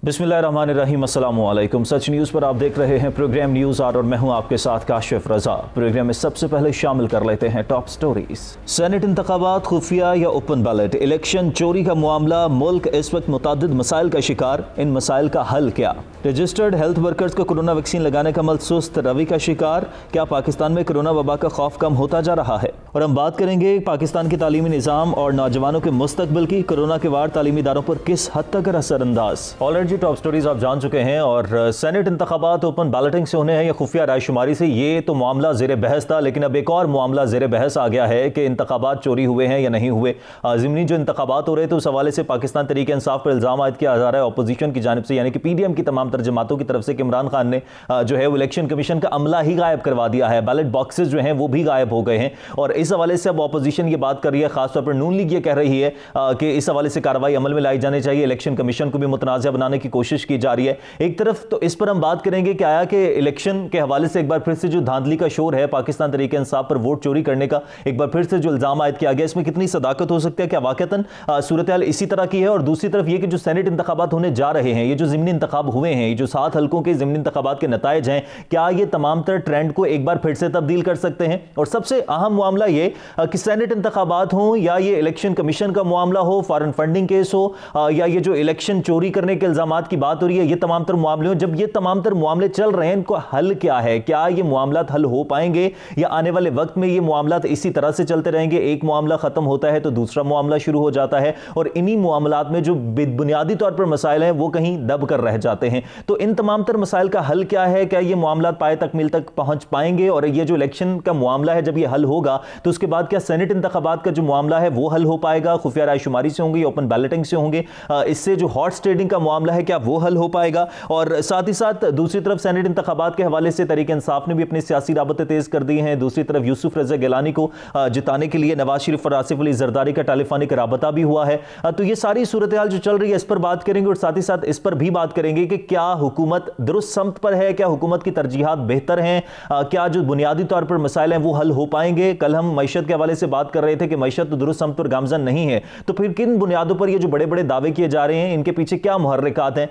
बिस्मिल्लाहिर्रहमानिर्रहीम, अस्सलामु अलैकुम। सच न्यूज़ पर आप देख रहे हैं प्रोग्राम न्यूज़ और मैं हूं आपके साथ काशिफ रजा। प्रोग्राम में सबसे पहले शामिल कर लेते हैं टॉप स्टोरीज। सेनेट इंतखाबात, खुफिया या ओपन बैलेट, इलेक्शन चोरी का मामला, मुल्क इस वक्त मुतादिद मसाइल का शिकार। इन मसाइल का हल क्या? रजिस्टर्ड हेल्थ वर्कर्स को कोरोना वैक्सीन लगाने का अमल सुस्त रवि का शिकार। क्या पाकिस्तान में कोरोना वबा का खौफ कम होता जा रहा है? और हम बात करेंगे पाकिस्तान के तालीमी निज़ाम और नौजवानों के मुस्तकबिल की। कोरोना के वार तालीमी इदारों पर किस हद तक असरअंदाज। ऑलरेडी टॉप स्टोरीज आप जान चुके हैं। और सेनेट इंतखाबात ओपन बैलेटिंग से होने हैं या खुफिया रायशुमारी से, ये तो मामला ज़ेर बहस था। लेकिन अब एक और मामला ज़ेर बहस आ गया है कि इंतखाबात चोरी हुए हैं या नहीं हुए। ज़िमनी जो इंतखाबात हो रहे थे उस हवाले से पाकिस्तान तहरीक इंसाफ पर इल्ज़ाम आयद किया जा रहा है अपोजिशन की जानिब से, यानी कि PDM की तमाम तरजमातों की तरफ से कि इमरान खान ने जो है वो इलेक्शन कमीशन का अमला ही गायब करवा दिया है, बैलेट बॉक्सेस जो हैं वो भी गायब हो गए हैं। और इस हवाले से अब अपोजिशन ये बात कर रही है, खासतौर पर नून लीग ये कह रही है कि इस हवाले से कार्रवाई अमल में लाई जानी चाहिए, इलेक्शन कमीशन को भी मुतनाज़ा बनाने की कोशिश की जा रही है। एक तरफ तो इस पर हम बात करेंगे कि आया कि इलेक्शन के हवाले से एक बार फिर से जो धांधली का शोर है पाकिस्तान तहरीक इंसाफ पर वोट चोरी करने का, एक बार फिर से जो इल्जाम आयद किया गया, इसमें कितनी सदाकत हो सकती है, क्या वाकईतन सूरत हाल इसी तरह की है? और दूसरी तरफ ये कि जो सेनेट इंतखाबात होने जा रहे हैं, ये जो ज़िमनी इंतखाब हुए हैं, ये जो 7 हल्कों के ज़िमनी इंतखाबात के नताइज हैं, क्या ये तमाम तर ट्रेंड को एक बार फिर से तब्दील कर सकते हैं? और सबसे अहम मामला ये कि सेनेट इंतखाबात हों या ये इलेक्शन कमीशन का मामला हो, फॉरेन फंडिंग केस हो, या ये जो इलेक्शन चोरी करने के इल्जामात की बात हो रही है, ये तमाम तर मामले हो, जब ये तमाम तर मामले चल रहे हैं, इनको हल क्या है? क्या ये मामलात हल हो पाएंगे या आने वाले वक्त में ये मामलात इसी तरह से चलते रहेंगे? एक मामला खत्म होता है तो दूसरा मामला शुरू हो जाता है और इन्हीं मामलात में जो बुनियादी तौर पर मसाइल हैं वो कहीं दब कर रह जाते हैं। तो इन तमाम तर मसाइल का हल क्या है? क्या ये मामलात पाए तकमील तक पहुंच पाएंगे? और ये जो इलेक्शन का मामला है, जब ये हल होगा तो उसके बाद क्या सेनेट इंतखाबात का जो मामला है वो हल हो पाएगा? खुफिया रायशुमारी से होंगे, ओपन बैलेटिंग से होंगे? इससे जो हॉर्स ट्रेडिंग का मामला है क्या वो हल हो पाएगा? और साथ ही साथ दूसरी तरफ सेनेट इंतखाबात के हवाले से तहरीक इंसाफ ने भी अपनी सियासी राबतें तेज कर दी हैं। दूसरी तरफ यूसुफ रजा गिलानी को जिताने के लिए नवाज शरीफ और आसिफ अली जरदारी का टेलीफोनिक राबता भी हुआ है। तो ये सारी सूरत हाल जो चल रही है इस पर बात करेंगे और साथ ही साथ इस पर भी बात करेंगे कि क्या हुकूमत दुरुस्त समत पर है, क्या हुकूमत की तरजीहात बेहतर हैं, क्या जो बुनियादी तौर पर मसाइल हैं वो हल हो पाएंगे? कल हम मईशत के हवाले से बात कर रहे थे कि मईशत तो दुरुस्त समत पर गामजन नहीं है, तो फिर किन बुनियादों पर ये जो बड़े बड़े दावे किए जा रहे हैं इनके पीछे क्या मुहर्रिकात हैं?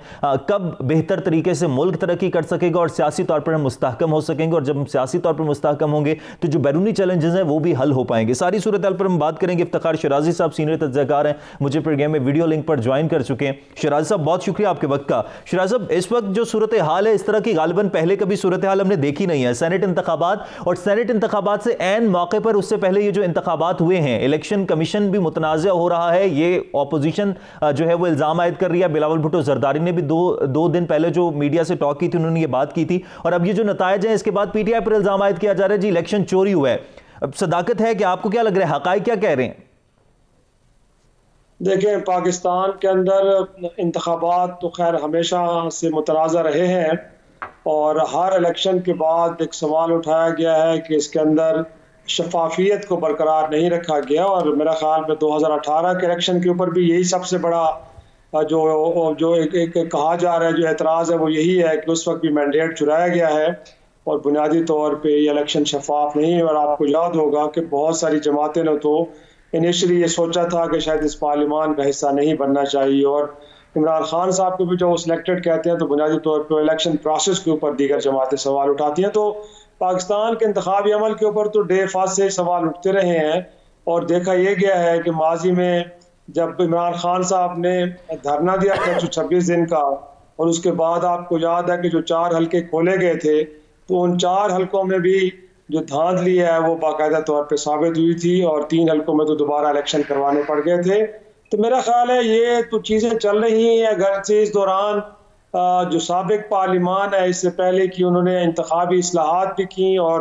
कब बेहतर तरीके से मुल्क तरक्की कर सकेगा और सियासी तौर पर हम मुस्तहकम हो सकेंगे? और जब हम सियासी तौर पर मुस्तहकम होंगे तो जो बैरूनी चैलेंजेस हैं वो भी हल हो पाएंगे। सारी सूरत हाल पर हम बात करेंगे। इफ्तिखार शिराजी साहब सीनियर तज्ज़ियाकार हैं, मुझे प्रोग्राम में वीडियो लिंक पर ज्वाइन कर चुके हैं। शिराजी साहब बहुत शुक्रिया आपके वक्त का। शिराजी साहब, इस वक्त जो सूरत हाल है इस तरह की गालिबन पहले कभी सूरत हाल हमने देखी नहीं है। सेनेट इंतखाबात और सेनेट इंतखाबात से ऐन मौके पर उससे पहले ये जो इंतखाबात हुए हैं, इलेक्शन कमीशन भी मुतनाज़ा हो रहा है, ये ऑपोजिशन जो है वो इल्ज़ाम आयद कर रही है। बिलावल भुट्टो जरदारी ने भी दो दिन पहले जो मीडिया से टॉक की थी उन्होंने ये बात की थी। और अब ये जो नताइज हैं इसके बाद PTI पर इल्जाम आयद किया जा रहा है जी इलेक्शन चोरी हुआ है। अब सदाकत है कि आपको क्या लग रहा है, हकाइक क्या कह रहे हैं? देखिए, पाकिस्तान के अंदर इंतखाबात तो खैर हमेशा से मुतनाज़ा रहे हैं और हर इलेक्शन के बाद एक सवाल उठाया गया है कि इसके अंदर शफाफियत को बरकरार नहीं रखा गया। और मेरा ख्याल में 2018 के इलेक्शन के ऊपर भी यही सबसे बड़ा जो एक कहा जा रहा है, जो एतराज़ है वो यही है कि उस वक्त भी मैंडेट चुराया गया है और बुनियादी तौर पे ये इलेक्शन शफाफ नहीं है। और आपको याद होगा कि बहुत सारी जमातें ने तो इनिशियली ये सोचा था कि शायद इस पार्लियामान का हिस्सा नहीं बनना चाहिए। और इमरान खान साहब को भी जब वो सिलेक्टेड कहते हैं तो बुनियादी तौर पर इलेक्शन प्रोसेस के ऊपर दीगर जमातें सवाल उठाती हैं। तो पाकिस्तान के इंतखाबी अमल के ऊपर तो डे फास से सवाल उठते रहे हैं। और देखा यह गया है कि माजी में जब इमरान खान साहब ने धरना दिया था 126 दिन का, और उसके बाद आपको याद है कि जो 4 हल्के खोले गए थे तो उन 4 हल्कों में भी जो धांधली है वो बाकायदा तौर पे साबित हुई थी और 3 हल्कों में तो दोबारा इलेक्शन करवाने पड़ गए थे। तो मेरा ख्याल है ये तो चीज़ें चल रही हैं। अगर से इस दौरान जो साबिक पार्लियामान है इससे पहले कि उन्होंने इंतखाबी इस्लाहात भी की और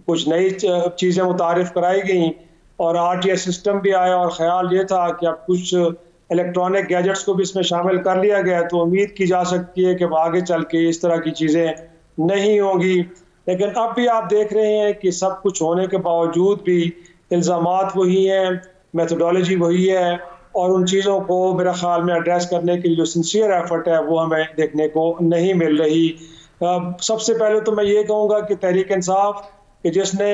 कुछ नई चीज़ें मुतारिफ कराई गई और RTS सिस्टम भी आया और ख्याल ये था कि अब कुछ इलेक्ट्रॉनिक गैजेट्स को भी इसमें शामिल कर लिया गया, तो उम्मीद की जा सकती है कि आगे चल के इस तरह की चीज़ें नहीं होंगी। लेकिन अब भी आप देख रहे हैं कि सब कुछ होने के बावजूद भी इल्ज़ामात वही हैं, मेथोडोलॉजी वही है और उन चीज़ों को मेरा ख्याल में एड्रेस करने की जो सिंसियर एफर्ट है वो हमें देखने को नहीं मिल रही। सबसे पहले तो मैं ये कहूँगा कि तहरीक इंसाफ कि जिसने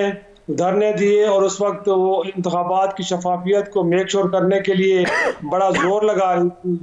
धरने दिए और उस वक्त वो इंतखाबात की शफाफियत को मेक श्योर करने के लिए बड़ा जोर लगा रही थी,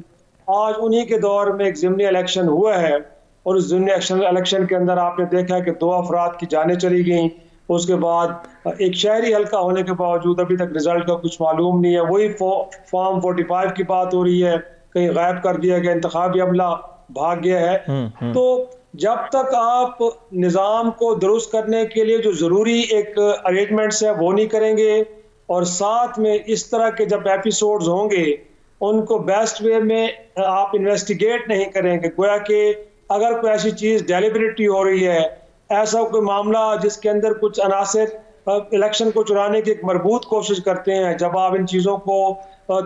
आज उन्हीं के दौर में एक ज़िमनी इलेक्शन हुआ है, और उस ज़िमनी इलेक्शन के अंदर आपने देखा है कि 2 अफराद की जानें चली गई। उसके बाद एक शहरी हल्का होने के बावजूद अभी तक रिजल्ट का कुछ मालूम नहीं है। वही फॉर्म 45 की बात हो रही है, कहीं गायब कर दिया गया, इंतखाबी अमला भाग गया है। तो जब तक आप निज़ाम को दुरुस्त करने के लिए जो ज़रूरी एक अरेंजमेंट्स है वो नहीं करेंगे, और साथ में इस तरह के जब एपिसोड्स होंगे उनको बेस्ट वे में आप इन्वेस्टिगेट नहीं करेंगे, गोया कि अगर कोई ऐसी चीज़ डेलिबरेटली हो रही है, ऐसा कोई मामला जिसके अंदर कुछ अनासर इलेक्शन को चुराने की एक मरबूत कोशिश करते हैं, जब आप इन चीज़ों को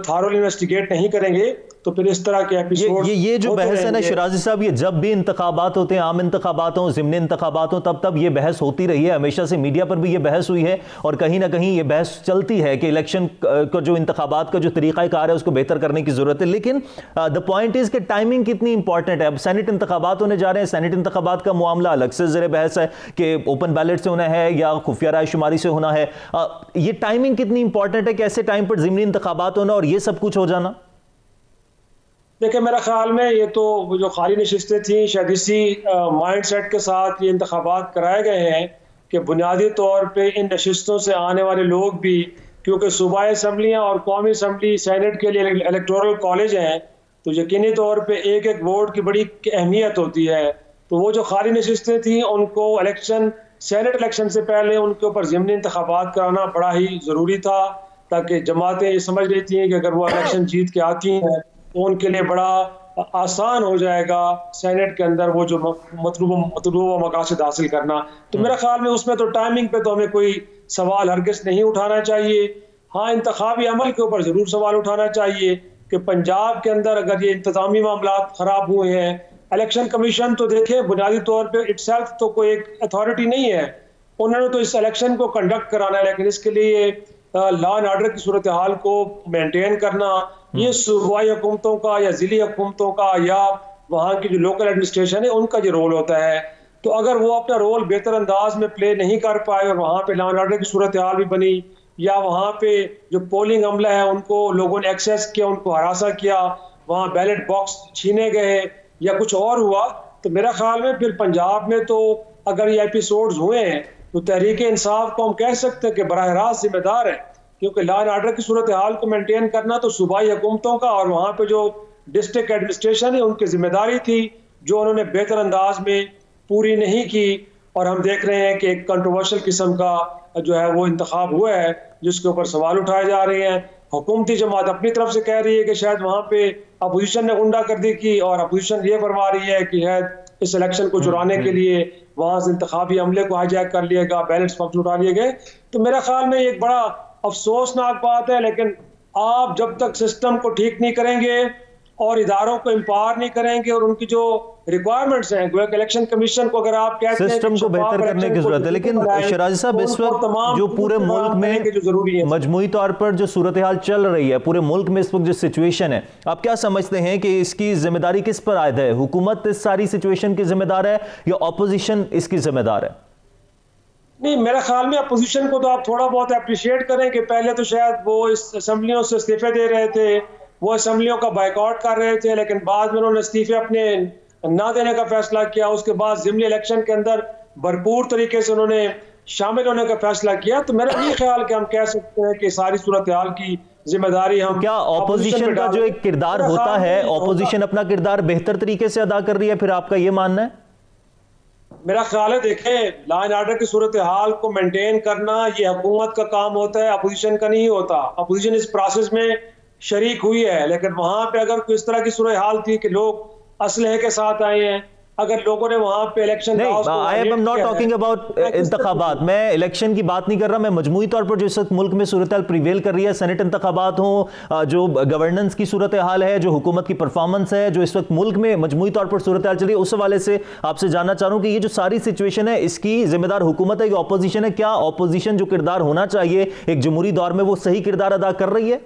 थारोली इन्वेस्टिगेट नहीं करेंगे तो फिर इस तरह के एपिसोड ये जो बहस है ना शिराजी साहब, ये जब भी इंतखाबात होते हैं, आम इंतखाबात हों, ज़िमनी इंतखाबात हों, तब ये बहस होती रही है। हमेशा से मीडिया पर भी ये बहस हुई है और कहीं ना कहीं ये बहस चलती है कि इलेक्शन का जो इंतखाबात का जो तरीक़ाकार है उसको बेहतर करने की जरूरत है। लेकिन द पॉइंट इज कि टाइमिंग कितनी इंपॉर्टेंट है। अब सेनेट इंतखाबात होने जा रहे हैं, सेनेट इंतखाबात का मामला अलग से ज़ेर बहस है कि ओपन बैलेट से होना है या खुफिया रायशुमारी से होना है। ये टाइमिंग कितनी इंपॉर्टेंट है कि ऐसे टाइम पर ज़िमनी इंतखाबात होना और ये सब कुछ हो जाना? देखिए, मेरा ख्याल में ये तो जो खाली नशिस्तें थी शायद इसी माइंड सेट के साथ ये इंतखाबात कराए गए हैं कि बुनियादी तौर पे इन नशिस्तों से आने वाले लोग भी, क्योंकि सूबाई असम्बलियाँ और कौमी असम्बली सेनेट के लिए इलेक्टोरल कॉलेज हैं, तो यकीनी तौर पे एक एक वोट की बड़ी अहमियत होती है। तो वो जो खाली नशिस्तें थी उनको सेनेट इलेक्शन से पहले उनके ऊपर ज़िमनी इंतखाबात कराना बड़ा ही ज़रूरी था, ताकि जमातें ये समझ रही थी कि अगर वो इलेक्शन जीत के आती हैं तो उनके लिए बड़ा आसान हो जाएगा सेनेट के अंदर वो जो मतलूबा मकासद हासिल करना। तो मेरा ख्याल में उसमें तो टाइमिंग पे तो हमें कोई सवाल हरगिज़ नहीं उठाना चाहिए। हाँ, इंतखाबी अमल के ऊपर ज़रूर सवाल उठाना चाहिए कि पंजाब के अंदर अगर ये इंतज़ामी मामला ख़राब हुए हैं, इलेक्शन कमीशन तो देखें बुनियादी तौर पर इटसेल्फ तो कोई एक अथॉरिटी नहीं है, उन्होंने तो इस इलेक्शन को कंडक्ट कराना है, लेकिन इसके लिए लॉ एंड ऑर्डर की सूरत हाल को मेंटेन करना ये सूबाई हुकूमतों का या ज़िली हुकूमतों का या वहाँ की जो लोकल एडमिनिस्ट्रेशन है उनका जो रोल होता है। तो अगर वो अपना रोल बेहतर अंदाज में प्ले नहीं कर पाए और वहाँ पे लॉ एंड ऑर्डर की सूरत हाल भी बनी, या वहाँ पे जो पोलिंग अमला है उनको लोगों ने एक्सेस किया, उनको हरासा किया, वहाँ बैलेट बॉक्स छीने गए या कुछ और हुआ, तो मेरा ख्याल में फिर पंजाब में तो अगर ये एपिसोड्स हुए हैं तो तहरीक इंसाफ को हम कह सकते हैं कि बराह रास्त जिम्मेदार है, क्योंकि लॉ एंड ऑर्डर की सूरत हाल को मेंटेन करना तो सूबाई हुकूमतों का और वहाँ पे जो डिस्ट्रिक्ट एडमिनिस्ट्रेशन है उनकी जिम्मेदारी थी, जो उन्होंने बेहतर अंदाज में पूरी नहीं की। और हम देख रहे हैं कि एक कंट्रोवर्शियल किस्म का जो है वो इंतखाब हुआ है जिसके ऊपर सवाल उठाए जा रहे हैं। हुकूमती जमात अपनी तरफ से कह रही है कि शायद वहाँ पे अपोजिशन ने गुंडागर्दी की, और अपोजिशन ये फरमा रही है कि शायद इस इलेक्शन को चुराने के लिए वहाँ से इंतखाबी अमले को हाईजैक कर लिया गया, बैलेट्स वापस उठा लिए गए। तो मेरा ख्याल में एक बड़ा अफसोसनाक बात है, लेकिन आप जब तक सिस्टम को ठीक नहीं करेंगे और इदारों को एम्पावर नहीं करेंगे और उनकी जो रिक्वायरमेंट्स हैं, इलेक्शन कमीशन को अगर आप कहते हैं सिस्टम को बेहतर करने की जरूरत है, लेकिन शिराजी साहब इस वक्त जो पूरे मुल्क में मजमूई तौर पर जो सूरत हाल चल रही है, पूरे मुल्क में इस वक्त जो सिचुएशन है, आप क्या समझते हैं कि इसकी जिम्मेदारी किस पर आयद है? हुकूमत इस सारी सिचुएशन की जिम्मेदार है या ऑपोजिशन इसकी जिम्मेदार है? नहीं, मेरे ख्याल में अपोजिशन को तो आप थोड़ा बहुत अप्रिशिएट करें कि पहले तो शायद वो इस असम्बलियों से इस्तीफे दे रहे थे, वो असम्बलियों का बाइकआउट कर रहे थे, लेकिन बाद में उन्होंने इस्तीफे अपने ना देने का फैसला किया। उसके बाद ज़िमनी इलेक्शन के अंदर भरपूर तरीके से उन्होंने शामिल होने का फैसला किया। तो मेरा ये ख्याल कि हम कह सकते हैं कि सारी सूरत हाल की जिम्मेदारी हम क्या ऑपोजिशन का जो एक किरदार होता है, ऑपोजिशन अपना किरदार बेहतर तरीके से अदा कर रही है, फिर आपका ये मानना है? मेरा ख्याल है, देखें, लॉ एंड ऑर्डर की सूरत हाल को मेंटेन करना ये हुकूमत का काम होता है, अपोजिशन का नहीं होता। अपोजिशन इस प्रोसेस में शरीक हुई है, लेकिन वहां पे अगर कोई इस तरह की सूरत हाल थी कि लोग असलहे के साथ आए हैं, अगर लोगों ने वहां पे election I am not talking about इंतखाबात, मैं इलेक्शन की बात नहीं कर रहा, मैं मजमूई तौर पर जो इस वक्त मुल्क में सूरत हाल प्रिवेल कर रही है, सेनेट इंतखाबात हो, जो गवर्नेंस की सूरत हाल है, जो हुकूमत की परफॉर्मेंस है, जो इस वक्त मुल्क में मजमूई तौर पर सूरत हाल चल रही है, उस हवाले से आपसे जानना चाह रहा हूँ कि ये जो सारी सिचुएशन है इसकी जिम्मेदार हुकूमत है या ऑपोजिशन है? क्या ऑपोजिशन जो किरदार होना चाहिए एक जमहूरी दौर में वो सही किरदार अदा कर रही है?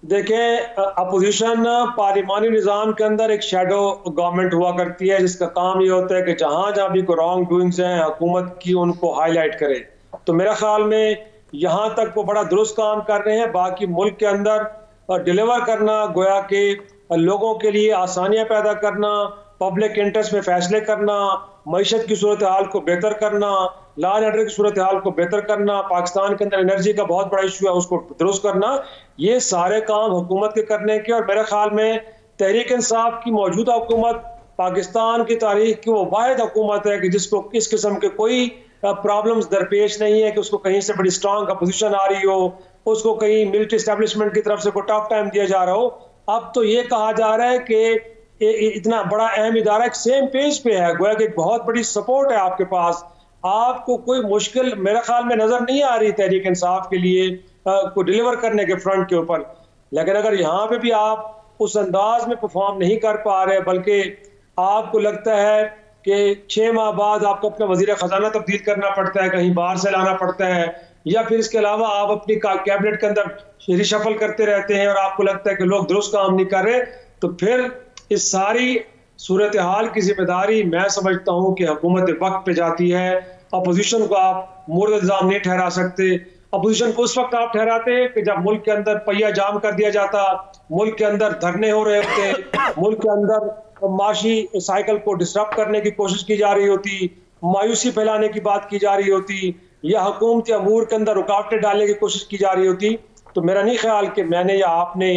देखें, अपोजिशन पार्लिमानी निज़ाम के अंदर एक शैडो गवर्नमेंट हुआ करती है, जिसका काम ये होता है कि जहाँ जहाँ भी कोई रॉन्ग डूइंग्स हैं हुकूमत की, उनको हाईलाइट करे। तो मेरा ख्याल में यहाँ तक वो बड़ा दुरुस्त काम कर रहे हैं। बाकी मुल्क के अंदर डिलीवर करना, गोया कि लोगों के लिए आसानियां पैदा करना, पब्लिक इंटरेस्ट में फैसले करना, मईशत की सूरत हाल को बेहतर करना, लॉ एंड ऑर्डर की सूरत हाल को बेहतर करना, पाकिस्तान के अंदर एनर्जी का बहुत बड़ा इशू है उसको दुरुस्त करना, ये सारे काम हुकूमत के करने के। और मेरे ख्याल में तहरीक इंसाफ की मौजूदा हुकूमत पाकिस्तान की तारीख की वो वाहिद हुकूमत है कि जिसको इस किस्म के कोई प्रॉब्लम्स दरपेश नहीं है कि उसको कहीं से बड़ी स्ट्रांग अपोजिशन आ रही हो, उसको कहीं मिलिट्री एस्टेब्लिशमेंट की तरफ से कोई टफ टाइम दिया जा रहा हो। अब तो ये कहा जा रहा है कि इतना बड़ा अहम इदारा एक सेम पेज पे है, गोया कि एक बहुत बड़ी सपोर्ट है आपके पास, आपको कोई मुश्किल मेरे ख्याल में नजर नहीं आ रही तहरीक इंसाफ के लिए को डिलीवर करने के फ्रंट के ऊपर। लेकिन अगर यहाँ पे भी आप उस अंदाज में परफॉर्म नहीं कर पा रहे, बल्कि आपको लगता है कि 6 माह बाद आपको अपना वजीर खजाना तब्दील करना पड़ता है, कहीं बाहर से लाना पड़ता है, या फिर इसके अलावा आप अपनी कैबिनेट के अंदर रिशफल करते रहते हैं और आपको लगता है कि लोग दुरुस्त काम नहीं कर रहे, तो फिर इस सारी सूरत हाल की जिम्मेदारी मैं समझता हूँ कि हुकूमत वक्त पे जाती है। अपोजिशन को आप मुर्द इल्जाम नहीं ठहरा सकते। अपोजिशन को उस वक्त आप ठहराते हैं कि जब मुल्क के अंदर पहिया जाम कर दिया जाता, मुल्क के अंदर धरने हो रहे होते, मुल्क के अंदर माशी साइकिल को डिस्टर्ब करने की कोशिश की जा रही होती, मायूसी फैलाने की बात की जा रही होती, या हुकूमती अमूर के अंदर रुकावटें डालने की कोशिश की जा रही होती। तो मेरा नहीं ख्याल कि मैंने या आपने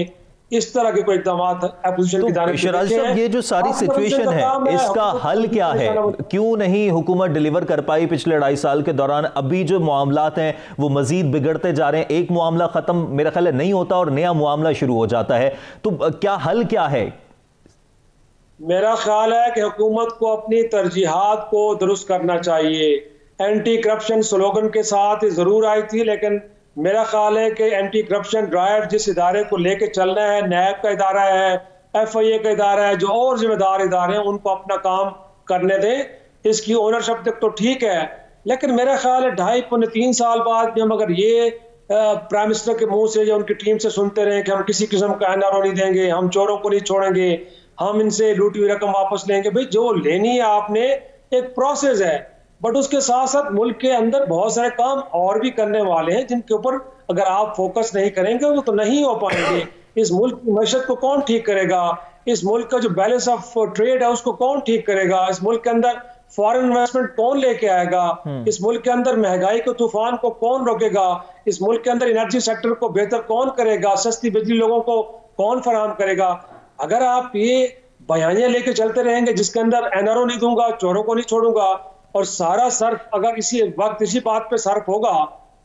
इस तरह के कोई इकदाम अपोजिशन की जानिब से शराज साहब, ये जो सारी सिचुएशन है इसका हल क्या है? क्यों नहीं हुकूमत डिलीवर कर पाई पिछले 2.5 साल के दौरान? अभी जो मामलात हैं वो मजीद बिगड़ते जा रहे हैं, एक मामला खत्म मेरा ख्याल है नहीं होता और नया मामला शुरू हो जाता है, तो क्या हल क्या है? मेरा ख्याल है कि हुकूमत को अपनी तरजीहात को दुरुस्त करना चाहिए। एंटी करप्शन स्लोगन के साथ जरूर आई थी, लेकिन मेरा ख्याल है कि एंटी करप्शन ड्राइव जिस इदारे को लेके चलना है, नैब का इदारा है, FIA का इदारा है, जो और जिम्मेदार इदारे हैं उनको अपना काम करने दें। इसकी ओनरशिप तक तो ठीक है, लेकिन मेरा ख्याल है 2.5-3 साल बाद भी हम अगर ये प्राइम मिनिस्टर के मुंह से या उनकी टीम से सुनते रहे कि हम किसी किस्म का NRO नहीं देंगे, हम चोरों को नहीं छोड़ेंगे, हम इनसे लूटी हुई रकम वापस लेंगे, भाई जो लेनी है आपने, एक प्रोसेस है, बट उसके साथ साथ मुल्क के अंदर बहुत सारे काम और भी करने वाले हैं जिनके ऊपर अगर आप फोकस नहीं करेंगे वो तो नहीं हो पाएंगे। इस मुल्क की मैशत को कौन ठीक करेगा? इस मुल्क का जो बैलेंस ऑफ ट्रेड है उसको कौन ठीक करेगा? इस मुल्क के अंदर फॉरेन इन्वेस्टमेंट कौन लेके आएगा? इस मुल्क के अंदर महंगाई के तूफान को कौन रोकेगा? इस मुल्क के अंदर एनर्जी सेक्टर को बेहतर कौन करेगा? सस्ती बिजली लोगों को कौन फराहम करेगा? अगर आप ये बयानियां लेके चलते रहेंगे जिसके अंदर NRO नहीं दूंगा, चोरों को नहीं छोड़ूंगा, और सारा सर्फ अगर इसी वक्त इसी बात पे सर्फ होगा,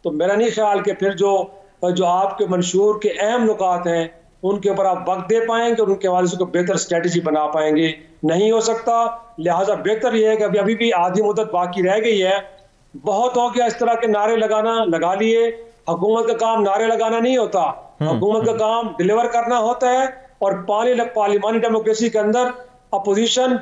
तो मेरा नहीं ख्याल कि फिर जो आपके मंशूर के अहम नुकात हैं उनके ऊपर आप वक्त दे पाएंगे और उनके हवाले से कोई बेहतर स्ट्रेटजी बना पाएंगे। नहीं हो सकता। लिहाजा बेहतर यह है कि अभी भी आधी मुद्दत बाकी रह गई है, बहुत हो गया इस तरह के नारे लगा लिए। हुकूमत का काम नारे लगाना नहीं होता, हुकूमत का काम डिलीवर करना होता है। और पार्लिमानी डेमोक्रेसी के अंदर अपोजिशन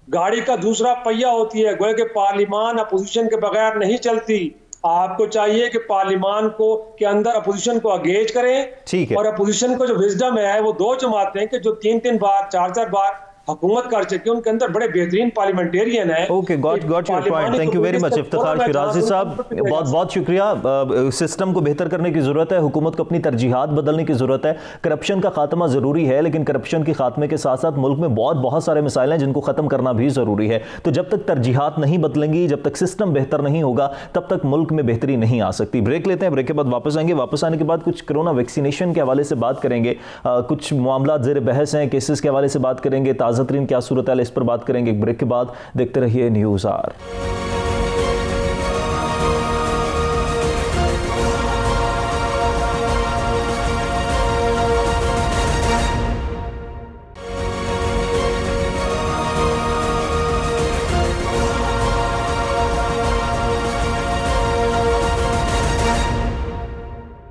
गाड़ी का दूसरा पहिया होती है, गोया कि पार्लिमान अपोजिशन के बगैर नहीं चलती। आपको चाहिए कि पार्लिमान को के अंदर अपोजिशन को अगेज करें, और अपोजिशन को जो विजडम है वो 2 जमातें कि जो 3-3 बार 4-4 बार हुकूमत कर चुके, उनके अंदर बड़े बेहतरीन पार्लियामेंटेरियन है। Okay, got your point. Thank you very much Iftikhar Shirazi साहब, बहुत बहुत शुक्रिया। सिस्टम को बेहतर करने की जरूरत है, हुकूमत को अपनी तरजीहात बदलने की जरूरत है। करप्शन का खात्मा जरूरी है, लेकिन करप्शन के खात्मे के साथ साथ मुल्क में बहुत सारे मसाइल हैं जिनको खत्म करना भी जरूरी है। तो जब तक तरजीहात नहीं बदलेंगी, जब तक सिस्टम बेहतर नहीं होगा, तब तक मुल्क में बेहतरी नहीं आ सकती। ब्रेक लेते हैं, ब्रेक के बाद वापस आएंगे। वापस आने के बाद कुछ कोरोना वैक्सीनेशन के हवाले से बात करेंगे, कुछ मामला ज़ेर बहस हैं, केसेस के हवाले से बात करेंगे, ताज़ा तरीन क्या सूरत है इस पर बात करेंगे। ब्रेक के बाद देखते रहिए News R.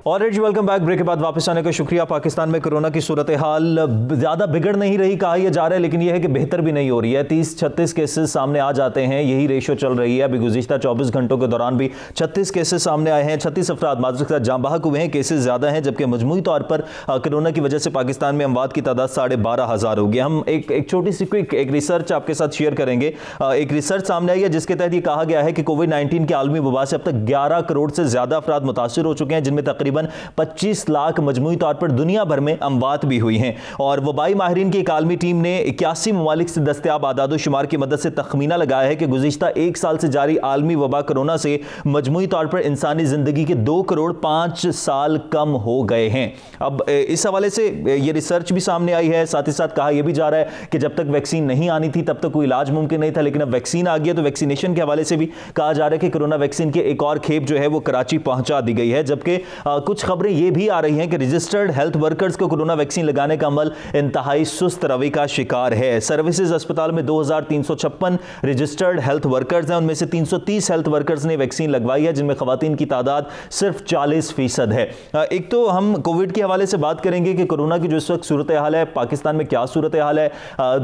Alright, welcome back. Break के बाद वापस आने का शुक्रिया। पाकिस्तान में कोरोना की सूरत हाल ज़्यादा बिगड़ नहीं रही कहा यह जा रहा है, लेकिन यह है कि बेहतर भी नहीं हो रही है। 30-36 केसेस सामने आ जाते हैं, यही रेशो चल रही है। अभी गुज़िश्ता 24 घंटों के दौरान भी 36 केसेस सामने आए हैं। 36 अफराद माजूर के साथ जाँ बहक हुए हैं। केसेस ज़्यादा हैं, जबकि मजमूई तौर पर कोरोना की वजह से पाकिस्तान में अमवात की तादाद 12,500 हो गई। हम एक छोटी सी क्विक एक रिसर्च आपके साथ शेयर करेंगे। एक रिसर्च सामने आई है जिसके तहत ये कहा गया है कि कोविड-19 के आलमी वबा से अब तक 11 करोड़ से ज़्यादा अफराद मुतासिर हो चुके हैं, जिनमें तकरीबन तकरीबन 25 लाख मजमूई तौर पर दुनिया भर में अमवात भी हुई हैं। और वबाई माहिरीन की एक आलमी टीम ने 81 ममालिक से दस्तयाब आदाद शुमार की मदद से तखमीना लगाया है कि गुज़िश्ता एक साल से जारी आलमी वबा कोरोना से मजमूई तौर पर इंसानी जिंदगी के 2 करोड़ 5 साल कम हो गए हैं। अब इस हवाले से ये रिसर्च भी सामने आई है, साथ ही साथ कहा यह भी जा रहा है कि जब तक वैक्सीन नहीं आनी थी तब तक कोई इलाज मुमकिन नहीं था, लेकिन अब वैक्सीन आ गया तो वैक्सीनेशन के हवाले से भी कहा जा रहा है कि कोरोना वैक्सीन की एक और खेप जो है वो कराची पहुंचा दी गई है। जबकि कुछ खबरें ये भी आ रही हैं कि रजिस्टर्ड हेल्थ वर्कर्स को कोरोना वैक्सीन लगाने का अमल इंतहाई सुस्त रवि का शिकार है। सर्विसेज अस्पताल में 2356 रजिस्टर्ड हेल्थ वर्कर्स हैं, उनमें से 330 हेल्थ वर्कर्स ने वैक्सीन लगवाई है, जिनमें खवातीन की तादाद सिर्फ 40% है। एक तो हम कोविड के हवाले से बात करेंगे कि कोरोना की जो इस वक्त सूरत हाल है, पाकिस्तान में क्या सूरत हाल है,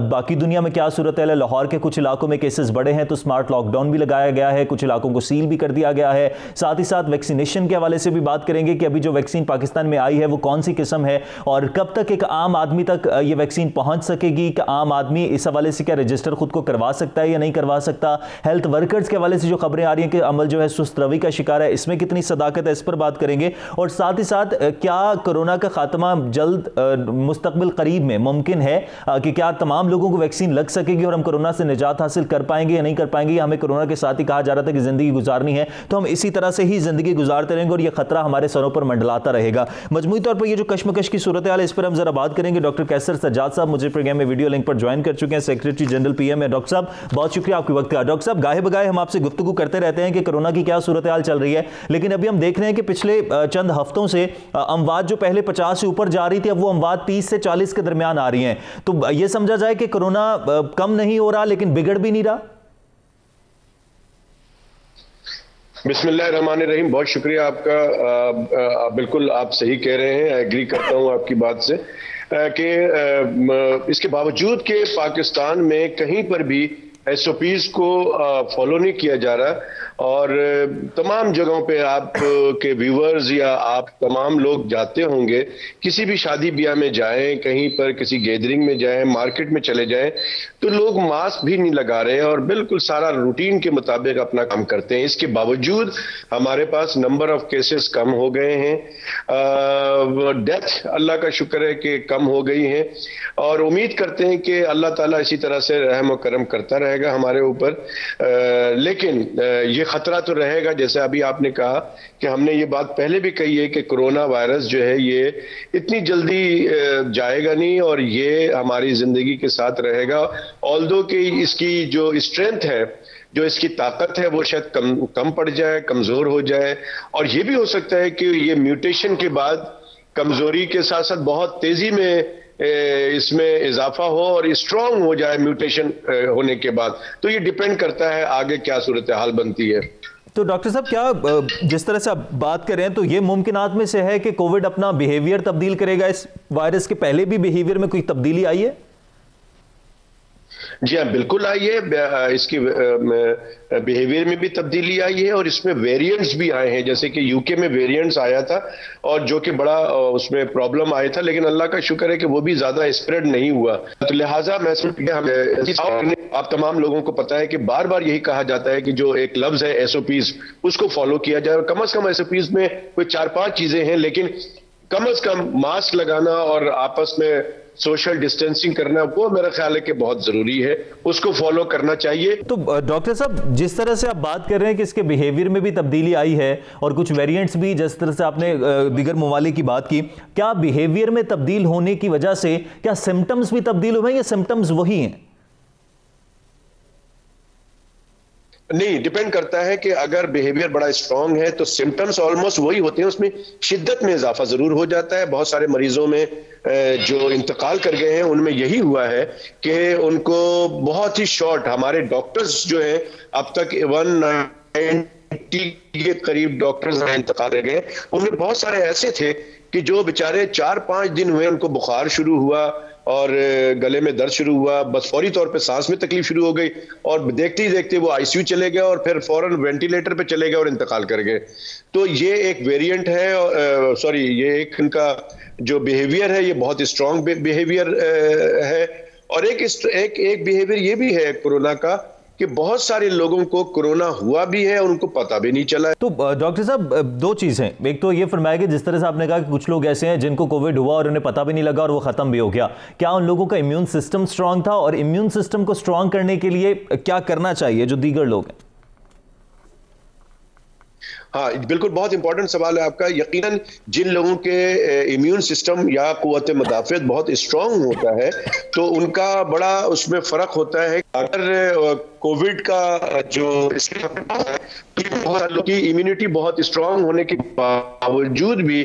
बाकी दुनिया में क्या सूरत हाल है। लाहौर के कुछ इलाकों में केसेस बढ़े हैं तो स्मार्ट लॉकडाउन भी लगाया गया है, कुछ इलाकों को सील भी कर दिया गया है। साथ ही साथ वैक्सीनेशन के हवाले से भी बात करेंगे कि अभी जो वैक्सीन पाकिस्तान में आई है वो कौन सी किस्म है और कब तक एक आम आदमी तक ये वैक्सीन पहुंच सकेगी, कि आम आदमी इस हवाले से क्या रजिस्टर खुद को करवा सकता है या नहीं करवा सकता। हेल्थ वर्कर्स के हवाले से जो खबरें आ रही हैं कि अमल जो है सुस्त रवि का शिकार है, इसमें कितनी सदाकत है, इस पर बात करेंगे। और साथ ही साथ क्या कोरोना का खात्मा जल्द मुस्तकबिल करीब में मुमकिन है कि क्या तमाम लोगों को वैक्सीन लग सकेगी और हम कोरोना से निजात हासिल कर पाएंगे या नहीं कर पाएंगे। हमें कोरोना के साथ ही कहा जा रहा था कि जिंदगी गुजारनी है तो हम इसी तरह से ही जिंदगी गुजारते रहेंगे और यह खतरा हमारे सरों पर मंडलाता रहेगा। मजमूई तौर पर यह जो कश्मकश की सूरत हाल है इस पर हम जरा बात करेंगे। डॉक्टर कैसर सज्जाद साहब मुझे प्रोग्राम में वीडियो लिंक पर ज्वाइन कर चुके हैं, सेक्रेटरी जनरल पीएम है। डॉक्टर साहब बहुत शुक्रिया आपके वक्त का। डॉक्टर साहब गाहे बगाए हम आपसे गुफ्तगू करते रहते हैं कि कोरोना की क्या सूरत हाल चल रही है, लेकिन अभी हम देख रहे हैं कि पिछले चंद हफ्तों से अमवात जो पहले 50 से ऊपर जा रही थी अब वो अमवात 30 से 40 के दरमियान आ रही हैं। तो यह समझा जाए कि कोरोना कम नहीं हो रहा लेकिन बिगड़ भी नहीं रहा। बिस्मिल्लाहिर्रहमानिर्रहीम, बहुत शुक्रिया आपका। बिल्कुल आप सही कह रहे हैं, एग्री करता हूं आपकी बात से कि इसके बावजूद कि पाकिस्तान में कहीं पर भी SOPs को फॉलो नहीं किया जा रहा और तमाम जगहों पे आप के व्यूअर्स या आप तमाम लोग जाते होंगे, किसी भी शादी ब्याह में जाएं, कहीं पर किसी गैदरिंग में जाएं, मार्केट में चले जाएं तो लोग मास्क भी नहीं लगा रहे हैं और बिल्कुल सारा रूटीन के मुताबिक अपना काम करते हैं। इसके बावजूद हमारे पास नंबर ऑफ केसेस कम हो गए हैं, डेथ अल्लाह का शुक्र है कि कम हो गई है और उम्मीद करते हैं कि अल्लाह ताला इसी तरह से रहम और करम करता रहेगा हमारे ऊपर। लेकिन ये खतरा तो रहेगा, जैसे अभी आपने कहा कि हमने ये बात पहले भी कही है कि कोरोना वायरस जो है ये इतनी जल्दी जाएगा नहीं और ये हमारी जिंदगी के साथ रहेगा। ऑल्दो कि इसकी जो स्ट्रेंथ है, जो इसकी ताकत है वो शायद कम पड़ जाए, कमजोर हो जाए और ये भी हो सकता है कि ये म्यूटेशन के बाद कमजोरी के साथ साथ बहुत तेजी में इसमें इजाफा हो और स्ट्रांग हो जाए म्यूटेशन होने के बाद। तो ये डिपेंड करता है आगे क्या सूरत हाल बनती है। तो डॉक्टर साहब क्या जिस तरह से आप बात कर रहे हैं तो ये मुमकिनात में से है कि कोविड अपना बिहेवियर तब्दील करेगा, इस वायरस के पहले भी बिहेवियर में कोई तब्दीली आई है? जी हाँ, बिल्कुल आई है। इसकी बिहेवियर में भी तब्दीली आई है और इसमें वेरिएंट्स भी आए हैं, जैसे कि यूके में वेरिएंट्स आया था और जो कि बड़ा उसमें प्रॉब्लम आया था, लेकिन अल्लाह का शुक्र है कि वो भी ज्यादा स्प्रेड नहीं हुआ। तो लिहाजा आप तमाम लोगों को पता है कि बार बार यही कहा जाता है कि जो एक लफ्ज है SOPs उसको फॉलो किया जाए और कम से कम SOPs में कोई 4-5 चीजें हैं, लेकिन कम से कम मास्क लगाना और आपस में सोशल डिस्टेंसिंग करना वो मेरा ख्याल है कि बहुत जरूरी है, उसको फॉलो करना चाहिए। तो डॉक्टर साहब जिस तरह से आप बात कर रहे हैं कि इसके बिहेवियर में भी तब्दीली आई है और कुछ वेरिएंट्स भी, जिस तरह से आपने दीगर ममालिक की बात की, क्या बिहेवियर में तब्दील होने की वजह से क्या सिम्टम्स भी तब्दील हुए हैं या सिम्टम्स वही हैं? नहीं, डिपेंड करता है कि अगर बिहेवियर बड़ा स्ट्रांग है तो सिम्टम्स ऑलमोस्ट वही होते हैं, उसमें शिद्दत में इजाफा जरूर हो जाता है। बहुत सारे मरीजों में जो इंतकाल कर गए हैं उनमें यही हुआ है कि उनको बहुत ही शॉर्ट, हमारे डॉक्टर्स जो हैं अब तक 190 के करीब डॉक्टर्स इंतकाल कर गए, उनमें बहुत सारे ऐसे थे कि जो बेचारे 4-5 दिन हुए उनको बुखार शुरू हुआ और गले में दर्द शुरू हुआ, बस फौरी तौर पे सांस में तकलीफ शुरू हो गई और देखते ही देखते वो ICU चले गए और फिर फौरन वेंटिलेटर पे चले गए और इंतकाल कर गए। तो ये एक वेरिएंट है, सॉरी ये एक इनका जो बिहेवियर है ये बहुत स्ट्रांग बिहेवियर है। और एक बिहेवियर ये भी है कोरोना का कि बहुत सारे लोगों को कोरोना हुआ भी है और उनको पता भी नहीं चला। तो डॉक्टर साहब, दो चीजें, एक तो ये फरमाया कि जिस तरह से आपने कहा कि कुछ लोग ऐसे हैं जिनको कोविड हुआ और उन्हें पता भी नहीं लगा और वो खत्म भी हो गया, क्या उन लोगों का इम्यून सिस्टम स्ट्रांग था, और इम्यून सिस्टम को स्ट्रांग करने के लिए क्या करना चाहिए जो दीगर लोग हैं? हाँ बिल्कुल, बहुत इंपॉर्टेंट सवाल है आपका। यकीनन जिन लोगों के इम्यून सिस्टम या कुव्वत मदाफियत बहुत स्ट्रांग होता है तो उनका बड़ा उसमें फर्क होता है। अगर कोविड का जो लोगों की इम्यूनिटी बहुत स्ट्रांग होने के बावजूद भी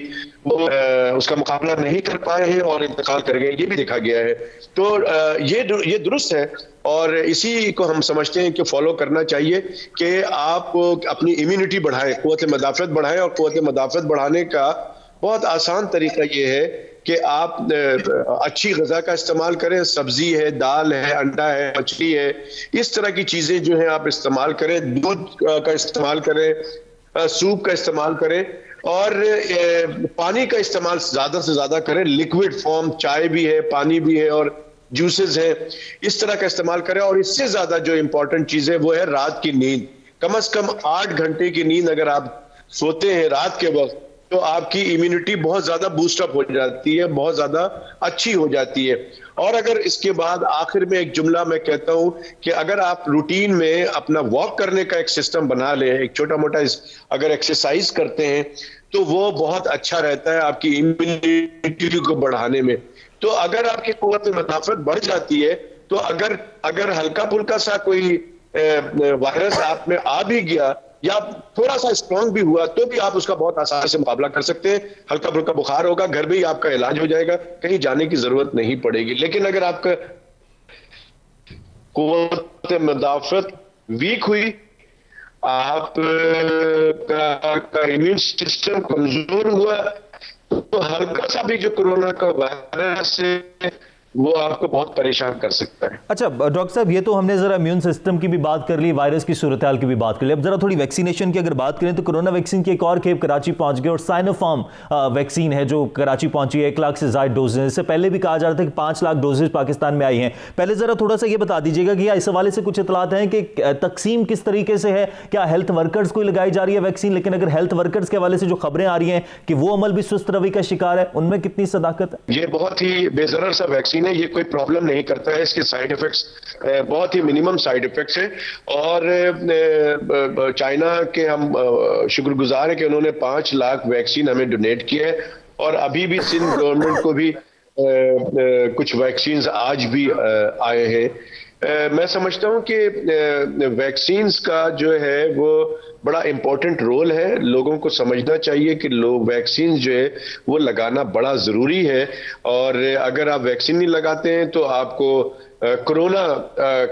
वो उसका मुकाबला नहीं कर पाए हैं और इंतकाल कर गए, ये भी देखा गया है। तो ये दुरुस्त है और इसी को हम समझते हैं कि फॉलो करना चाहिए कि आप अपनी इम्यूनिटी बढ़ाएं, कुव्वत मदाफियत बढ़ाएं। और कुव्वत मदाफियत बढ़ाने का बहुत आसान तरीका ये है कि आप अच्छी ग़िज़ा का इस्तेमाल करें। सब्जी है, दाल है, अंडा है, मछली है, इस तरह की चीज़ें जो है आप इस्तेमाल करें। दूध का इस्तेमाल करें, सूप का इस्तेमाल करें और पानी का इस्तेमाल ज़्यादा से ज़्यादा करें। लिक्विड फॉर्म, चाय भी है, पानी भी है और जूसेस है, इस तरह का इस्तेमाल करें। और इससे ज़्यादा जो इम्पोर्टेंट चीज़ है वो है रात की नींद। कम से कम 8 घंटे की नींद अगर आप सोते हैं रात के वक्त तो आपकी इम्यूनिटी बहुत ज्यादा बूस्टअप हो जाती है, बहुत ज्यादा अच्छी हो जाती है। और अगर इसके बाद आखिर में एक जुमला मैं कहता हूं कि अगर आप रूटीन में अपना वॉक करने का एक सिस्टम बना लें, एक छोटा मोटा अगर एक्सरसाइज करते हैं तो वो बहुत अच्छा रहता है आपकी इम्यूनिटी को बढ़ाने में। तो अगर आपकी कुव्वत मदाफियत बढ़ जाती है तो अगर हल्का फुल्का सा कोई वायरस आप में आ भी गया या थोड़ा सा स्ट्रांग भी हुआ तो भी आप उसका बहुत आसानी से मुकाबला कर सकते हैं। हल्का फुल्का बुखार होगा, घर में ही आपका इलाज हो जाएगा, कहीं जाने की जरूरत नहीं पड़ेगी। लेकिन अगर आपका कुव्वत मदाफियत वीक हुई, आप का इम्यून सिस्टम कमजोर हुआ तो हल्का सा भी जो कोरोना का वायरस है वो आपको बहुत परेशान कर सकता है। अच्छा डॉक्टर साहब, ये तो हमने जरा इम्यून सिस्टम की भी बात कर ली, वायरस की सूरत हाल की भी बात कर ली। अब जरा थोड़ी वैक्सीनेशन की अगर बात करें तो कोरोना वैक्सीन की एक और खेप कराची पहुंच गई और साइनोफार्म वैक्सीन है जो कराची पहुंची है। 1 लाख से ज्यादा डोजेज, इससे पहले भी कहा जा रहा था कि 5 लाख डोजेज पाकिस्तान में आई हैं। पहले जरा थोड़ा सा ये बता दीजिएगा कि इस हवाले से कुछ इतलात हैं कि तकसीम किस तरीके से है, क्या हेल्थ वर्कर्स को लगाई जा रही है वैक्सीन, लेकिन अगर हेल्थ वर्कर्स के हवाले से जो खबरें आ रही हैं कि वो अमल भी सुस्त रवि का शिकार है, उनमें कितनी सदाकत है? ये बहुत ही बेजरर सा वैक्सीन है, ये कोई प्रॉब्लम नहीं करता है। इसके साइड इफेक्ट्स बहुत ही मिनिमम साइड इफेक्ट्स हैं और चाइना के हम शुक्रगुजार हैं कि उन्होंने 5 लाख वैक्सीन हमें डोनेट किए है और अभी भी सिंध गवर्नमेंट को भी कुछ वैक्सीन आज भी आए हैं। मैं समझता हूं कि वैक्सीन्स का जो है वो बड़ा इंपॉर्टेंट रोल है। लोगों को समझना चाहिए कि लोग वैक्सीन जो है वो लगाना बड़ा जरूरी है और अगर आप वैक्सीन नहीं लगाते हैं तो आपको कोरोना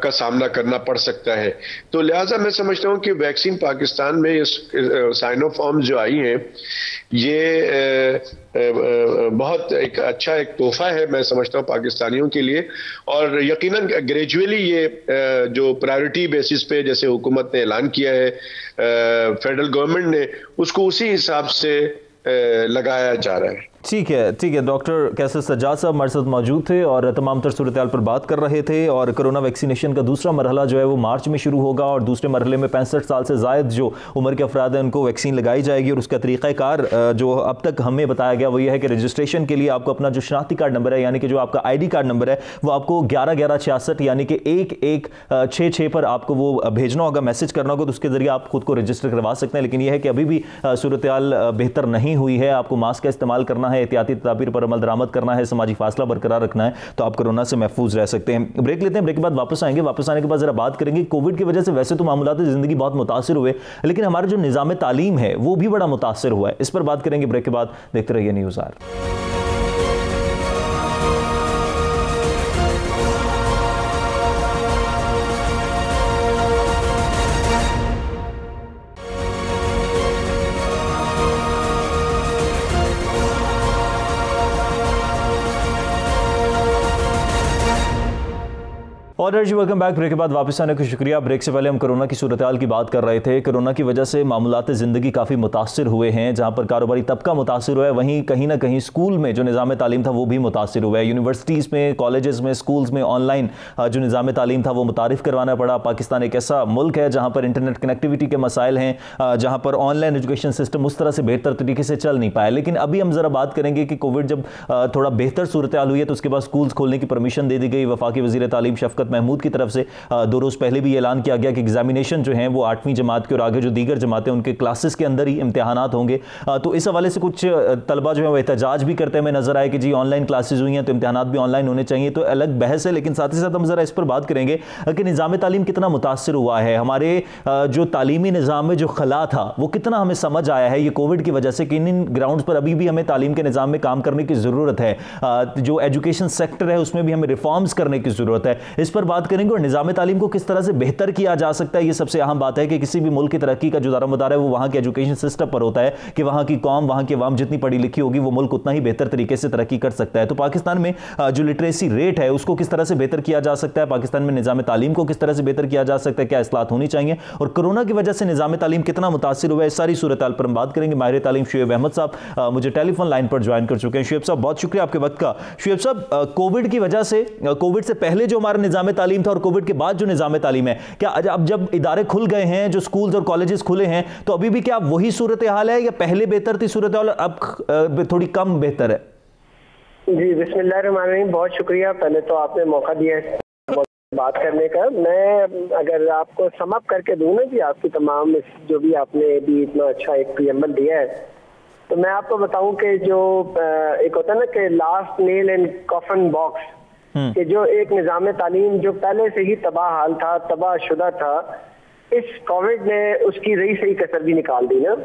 का सामना करना पड़ सकता है। तो लिहाजा मैं समझता हूं कि वैक्सीन पाकिस्तान में इस साइनोफार्म जो आई हैं ये बहुत एक अच्छा एक तोहफा है, मैं समझता हूं पाकिस्तानियों के लिए। और यकीनन ग्रेजुअली ये जो प्रायोरिटी बेसिस पे जैसे हुकूमत ने ऐलान किया है, फेडरल गवर्नमेंट ने, उसको उसी हिसाब से लगाया जा रहा है। ठीक है डॉक्टर कैसर सज्जाद साहब हमारे साथ मौजूद थे और तमाम तर सूरत हाल पर बात कर रहे थे। और कोरोना वैक्सीनेशन का दूसरा मरहला जो है वो मार्च में शुरू होगा और दूसरे मरहले में 65 साल से ज़ायद जो उम्र के अफराद हैं उनको वैक्सीन लगाई जाएगी। और उसका तरीक़ाकार जो अब तक हमें बताया गया वो ये है कि रजिस्ट्रेशन के लिए आपको अपना जो शनाख्ती कार्ड नंबर है यानी कि जो आपका ID कार्ड नंबर है वो आपको 111166 यानी कि 1166 पर आपको वो भेजना होगा, मैसेज करना होगा, तो उसके ज़रिए आप खुद को रजिस्टर करवा सकते हैं। लेकिन यह है कि अभी भी सूरत हाल बेहतर नहीं हुई है। आपको मास्क का इस्तेमाल करना है, एहतियाती तदाबीर पर अमल दरामद करना है, समाजी फासला बरकरार रखना है, तो आप कोरोना से महफूज रह सकते हैं। ब्रेक लेते हैं, ब्रेक के बाद वापस आएंगे। वापस आने के बाद जरा बात करेंगे कोविड की वजह से वैसे तो मामलात जिंदगी बहुत मुतासिर हुए लेकिन हमारा जो निज़ाम तालीम है वो भी बड़ा मुतासिर हुआ है। इस पर बात करेंगे ब्रेक के बाद। देखते रहिए न्यूज़ आर। और वेलकम बैक। ब्रेक के बाद वापस आने का शुक्रिया। ब्रेक से पहले हम कोरोना की सूरत हाल की बात कर रहे थे। कोरोना की वजह से मामूलात ज़िंदगी काफ़ी मुतासिर हुए हैं। जहाँ पर कारोबारी तबका मुतासिर हुआ है, वहीं कहीं ना कहीं स्कूल में जो निज़ाम तालीम था वो भी मुतासिर हुआ है। यूनिवर्सिटीज़ में, कॉलेजेस में, स्कूल्स में ऑनलाइन जो निज़ाम तालीम था वो मुतारिफ़ करवाना पड़ा। पाकिस्तान एक ऐसा मुल्क है जहाँ पर इंटरनेट कनेक्टिविटी के मसाइल हैं, जहाँ पर ऑनलाइन एजुकेशन सिस्टम उस तरह से बेहतर तरीके से चल नहीं पाया। लेकिन अभी हम ज़रा बात करेंगे कि कोविड जब थोड़ा बेहतर सूरत हाल हुई है तो उसके बाद स्कूल्स खोलने की परमिशन दे दी गई। वफाकी वज़ीर तालीम शफ़कत महमूद की तरफ से 2 रोज़ पहले भी ऐलान किया गया कि एग्जामिनेशन जो हैं वो 8वीं जमात के और आगे जो दीगर जमातें उनके क्लासेस के अंदर ही इम्तिहानात होंगे। तो इस हवाले से कुछ तलबा जो है वो एहतजाज भी करते हुए नजर आए कि जी ऑनलाइन क्लासेस हुई हैं तो इम्तिहानात भी ऑनलाइन होने चाहिए। तो अलग बहस है, लेकिन साथ ही साथ हम जरा इस पर बात करेंगे कि निज़ाम तालीम कितना मुतासिर हुआ है। हमारे जो तालीमी निज़ाम में जो खला था वो कितना हमें समझ आया है ये कोविड की वजह से कि इन ग्राउंड्स पर अभी भी हमें तालीम के निज़ाम में काम करने की ज़रूरत है। जो एजुकेशन सेक्टर है उसमें भी हमें रिफॉर्म्स करने की ज़रूरत है। इस पर बात करेंगे और निज़ाम तालीम को किस तरह से बेहतर किया जा सकता है। ये सबसे अहम बात है कि किसी भी मुल्क की तरक्की का जो दारोमदार है वो वहाँ के एजुकेशन सिस्टम पर होता है कि वहाँ की कौम, वहाँ की अवाम जितनी पढ़ी लिखी होगी वो मुल्क उतना ही बेहतर तरीके से तरक्की कर सकता है। तो पाकिस्तान में जो लिटरेसी रेट है उसको किस तरह से बेहतर किया जा सकता है, पाकिस्तान में निज़ाम तालीम को किस तरह से बेहतर किया जा सकता है, क्या इस्लाहत होनी चाहिए और कोरोना की वजह से निज़ाम तालीम कितना मुतासिर हुआ है, इस सारी सूरत हाल पर हम बात करेंगे। माहिर तालीम शुएब अहमद साहब मुझे टेलीफोन लाइन पर ज्वाइन कर चुके हैं। शुएब साहब बहुत शुक्रिया आपके वक्त का। शुएब साहब, कोविड की वजह से, कोविड से पहले जो हमारा निज़ाम तालीम था और कोविड के बाद जो निज़ाम तालीम है, क्या अब जब इदारे खुल गए हैं, जो स्कूल्स और कॉलेजेस खुले हैं, तो अभी भी क्या वही सूरत हाल है या पहले बेहतर थी सूरत हाल अब थोड़ी कम बेहतर है? जी बिस्मिल्लाहिर्रहमानिर्रहीम, बहुत शुक्रिया। पहले तो आपने मौका दिया है बात करने का। मैं अगर आपको सम अप करके दूं ना जी आपकी तमाम जो भी आपने भी इतना अच्छा एक प्रीएम्बल दिया है, तो मैं आपको बताऊं कि जो एक होता है ना कि last nail in coffin box, कि जो एक निज़ाम तालीम जो पहले से ही तबाह हाल था, तबाह शुदा था, इस कोविड ने उसकी रही सही कसर भी निकाल दी ना।